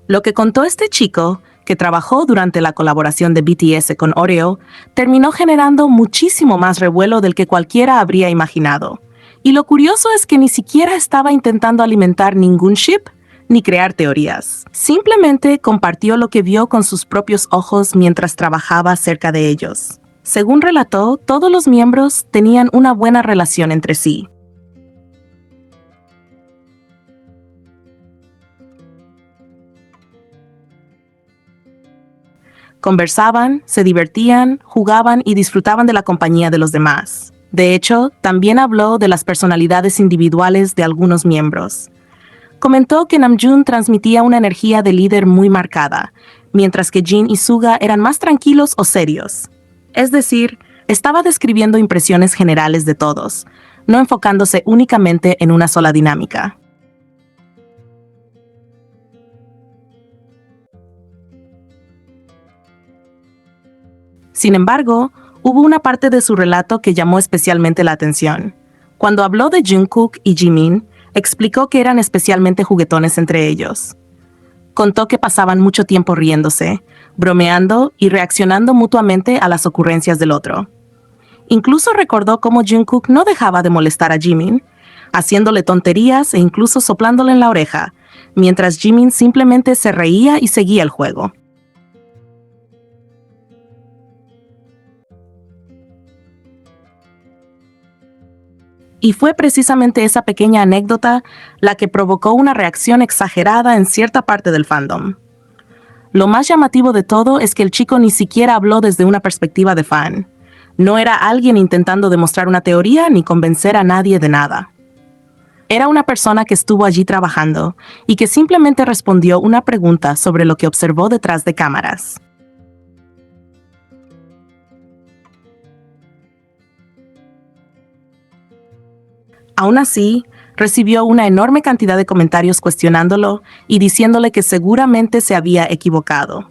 Lo que contó este chico, que trabajó durante la colaboración de BTS con Oreo, terminó generando muchísimo más revuelo del que cualquiera habría imaginado. Y lo curioso es que ni siquiera estaba intentando alimentar ningún ship ni crear teorías. Simplemente compartió lo que vio con sus propios ojos mientras trabajaba cerca de ellos. Según relató, todos los miembros tenían una buena relación entre sí. Conversaban, se divertían, jugaban y disfrutaban de la compañía de los demás. De hecho, también habló de las personalidades individuales de algunos miembros. Comentó que Namjoon transmitía una energía de líder muy marcada, mientras que Jin y Suga eran más tranquilos o serios. Es decir, estaba describiendo impresiones generales de todos, no enfocándose únicamente en una sola dinámica. Sin embargo, hubo una parte de su relato que llamó especialmente la atención. Cuando habló de Jungkook y Jimin, explicó que eran especialmente juguetones entre ellos. Contó que pasaban mucho tiempo riéndose, bromeando y reaccionando mutuamente a las ocurrencias del otro. Incluso recordó cómo Jungkook no dejaba de molestar a Jimin, haciéndole tonterías e incluso soplándole en la oreja, mientras Jimin simplemente se reía y seguía el juego. Y fue precisamente esa pequeña anécdota la que provocó una reacción exagerada en cierta parte del fandom. Lo más llamativo de todo es que el chico ni siquiera habló desde una perspectiva de fan. No era alguien intentando demostrar una teoría ni convencer a nadie de nada. Era una persona que estuvo allí trabajando y que simplemente respondió una pregunta sobre lo que observó detrás de cámaras. Aún así, recibió una enorme cantidad de comentarios cuestionándolo y diciéndole que seguramente se había equivocado.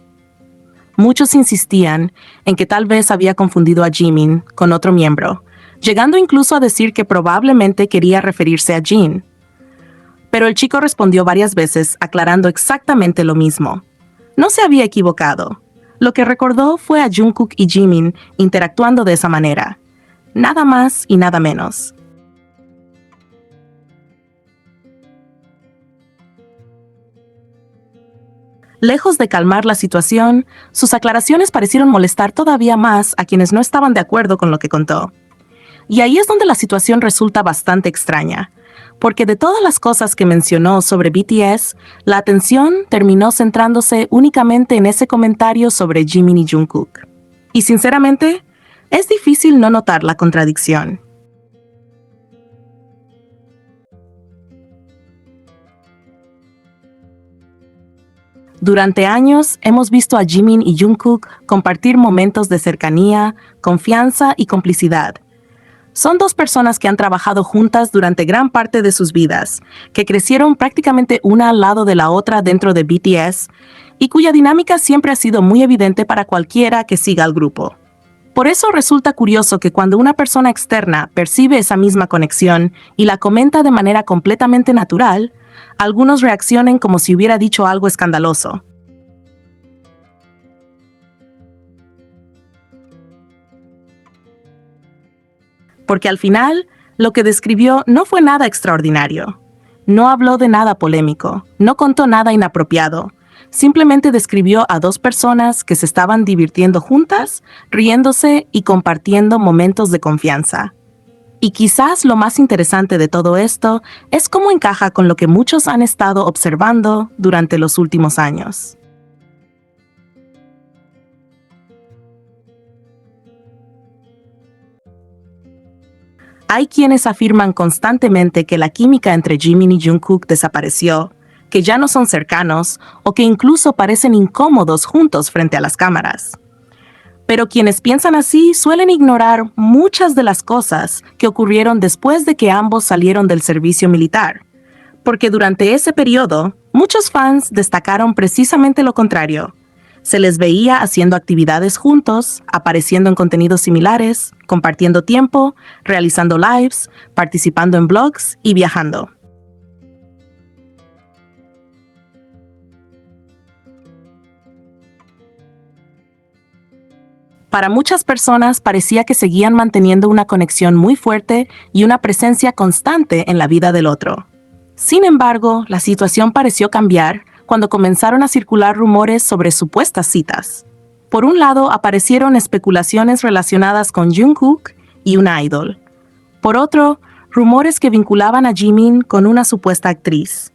Muchos insistían en que tal vez había confundido a Jimin con otro miembro, llegando incluso a decir que probablemente quería referirse a Jin. Pero el chico respondió varias veces aclarando exactamente lo mismo. No se había equivocado. Lo que recordó fue a Jungkook y Jimin interactuando de esa manera. Nada más y nada menos. Lejos de calmar la situación, sus aclaraciones parecieron molestar todavía más a quienes no estaban de acuerdo con lo que contó. Y ahí es donde la situación resulta bastante extraña, porque de todas las cosas que mencionó sobre BTS, la atención terminó centrándose únicamente en ese comentario sobre Jimin y Jungkook. Y sinceramente, es difícil no notar la contradicción. Durante años hemos visto a Jimin y Jungkook compartir momentos de cercanía, confianza y complicidad. Son dos personas que han trabajado juntas durante gran parte de sus vidas, que crecieron prácticamente una al lado de la otra dentro de BTS y cuya dinámica siempre ha sido muy evidente para cualquiera que siga al grupo. Por eso resulta curioso que cuando una persona externa percibe esa misma conexión y la comenta de manera completamente natural, algunos reaccionen como si hubiera dicho algo escandaloso. Porque al final, lo que describió no fue nada extraordinario. No habló de nada polémico, no contó nada inapropiado. Simplemente describió a dos personas que se estaban divirtiendo juntas, riéndose y compartiendo momentos de confianza. Y quizás lo más interesante de todo esto es cómo encaja con lo que muchos han estado observando durante los últimos años. Hay quienes afirman constantemente que la química entre Jimin y Jungkook desapareció, que ya no son cercanos o que incluso parecen incómodos juntos frente a las cámaras. Pero quienes piensan así suelen ignorar muchas de las cosas que ocurrieron después de que ambos salieron del servicio militar, porque durante ese periodo, muchos fans destacaron precisamente lo contrario. Se les veía haciendo actividades juntos, apareciendo en contenidos similares, compartiendo tiempo, realizando lives, participando en blogs y viajando. Para muchas personas parecía que seguían manteniendo una conexión muy fuerte y una presencia constante en la vida del otro. Sin embargo, la situación pareció cambiar cuando comenzaron a circular rumores sobre supuestas citas. Por un lado, aparecieron especulaciones relacionadas con Jungkook y una idol. Por otro, rumores que vinculaban a Jimin con una supuesta actriz.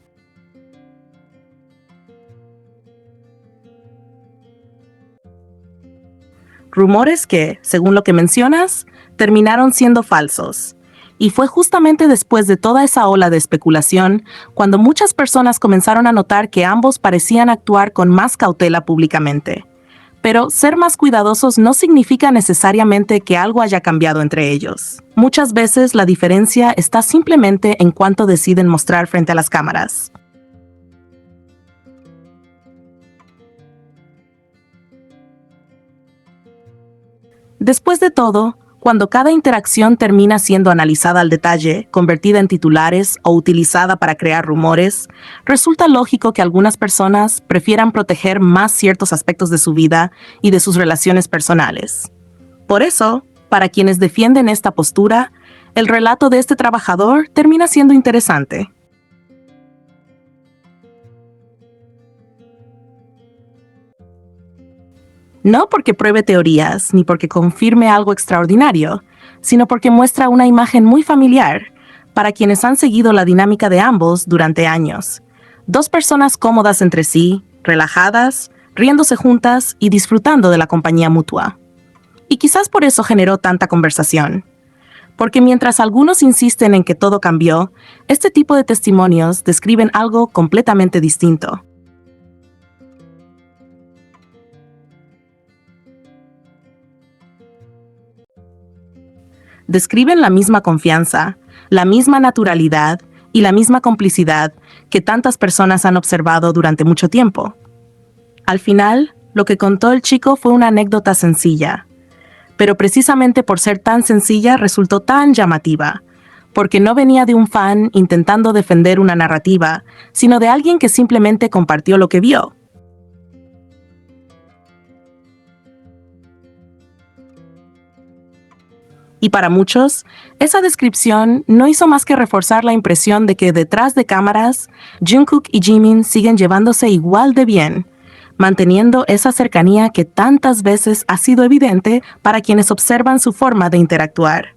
Rumores que, según lo que mencionas, terminaron siendo falsos. Y fue justamente después de toda esa ola de especulación cuando muchas personas comenzaron a notar que ambos parecían actuar con más cautela públicamente. Pero ser más cuidadosos no significa necesariamente que algo haya cambiado entre ellos. Muchas veces la diferencia está simplemente en cuánto deciden mostrar frente a las cámaras. Después de todo, cuando cada interacción termina siendo analizada al detalle, convertida en titulares o utilizada para crear rumores, resulta lógico que algunas personas prefieran proteger más ciertos aspectos de su vida y de sus relaciones personales. Por eso, para quienes defienden esta postura, el relato de este trabajador termina siendo interesante. No porque pruebe teorías ni porque confirme algo extraordinario, sino porque muestra una imagen muy familiar para quienes han seguido la dinámica de ambos durante años. Dos personas cómodas entre sí, relajadas, riéndose juntas y disfrutando de la compañía mutua. Y quizás por eso generó tanta conversación. Porque mientras algunos insisten en que todo cambió, este tipo de testimonios describen algo completamente distinto. Describen la misma confianza, la misma naturalidad y la misma complicidad que tantas personas han observado durante mucho tiempo. Al final, lo que contó el chico fue una anécdota sencilla, pero precisamente por ser tan sencilla resultó tan llamativa, porque no venía de un fan intentando defender una narrativa, sino de alguien que simplemente compartió lo que vio. Y para muchos, esa descripción no hizo más que reforzar la impresión de que detrás de cámaras, Jungkook y Jimin siguen llevándose igual de bien, manteniendo esa cercanía que tantas veces ha sido evidente para quienes observan su forma de interactuar.